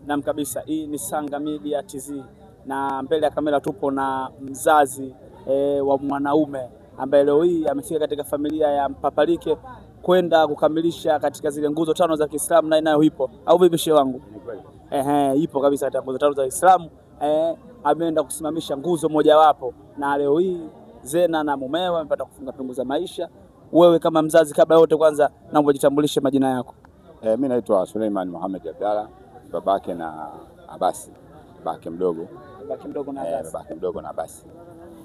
Naam kabisa, hii ni Sanga Media TZ na mbele ya kamera tupo na mzazi wa mwanaume ambaye leo hii amefika katika familia ya Mpapalike kwenda kukamilisha katika zile nguzo tano za Kiislamu, na inayo ipo au vipi shehe wangu? Ipo kabisa katika nguzo tano za Kiislamu. Ameenda kusimamisha nguzo mojawapo, na leo hii Zena na mumewe wamepata kufunga pingu za maisha. Wewe kama mzazi, kabla yote, kwanza naomba jitambulishe majina yako. Mimi naitwa Suleiman Mohamed Abdalla, babake na Abasi, babake mdogo na Abasi.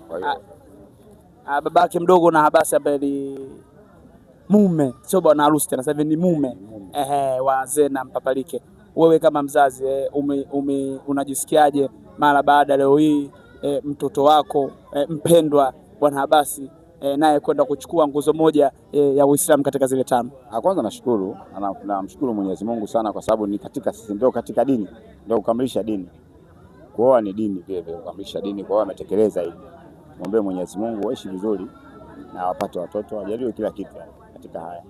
Kwa hiyo babake mdogo na Abasi ambaye ni mume, sio bwana harusi tena, sasa hivi ni mume wa Zena Mpapalike. Wewe kama mzazi unajisikiaje mara baada leo hii mtoto wako mpendwa bwana Abasi naye kwenda kuchukua nguzo moja ya Uislamu katika zile tano? Kwanza nashukuru, namshukuru Mwenyezi Mungu sana, kwa sababu ni katika sisi ndio katika dini, ndio kukamilisha dini. Kuoa ni dini vile vile, kukamilisha dini. Kwa hiyo ametekeleza hili. Muombe Mwenyezi Mungu waishi vizuri na wapate watoto, wajaliwe kila kitu katika haya.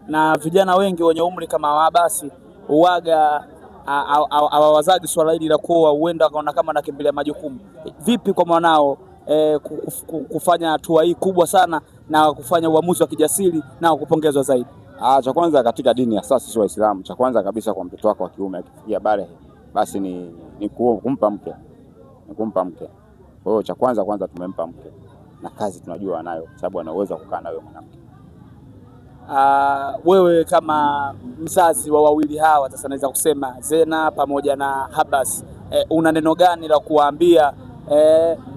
Na vijana wengi wenye umri kama Abasi uwaga hawawazaji swala hili la kuoa, huenda wakaona kama nakimbilia majukumu. Vipi kwa mwanao kufanya hatua hii kubwa sana na kufanya uamuzi wa kijasiri na kupongezwa zaidi? Cha kwanza katika dini ya sasa sisi Waislamu, cha kwanza kabisa kwa mtoto wako wa kiume akifikia bale, basi ni kumpa mke. Kwa hiyo cha kwanza tumempa mke, na kazi tunajua anayo, sababu ana uwezo wa kukaa na wewe mwanamke. Wewe kama mzazi wa wawili hawa, sasa naweza kusema Zena pamoja na Abasi, una neno gani la kuwaambia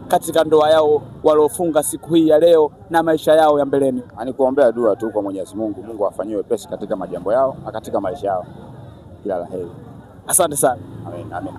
katika ndoa yao waliofunga siku hii ya leo na maisha yao ya mbeleni? Ni kuombea dua tu kwa Mwenyezi Mungu, Mungu afanyie wepesi katika majambo yao na katika maisha yao. Kila la heri. Asante sana. Amen.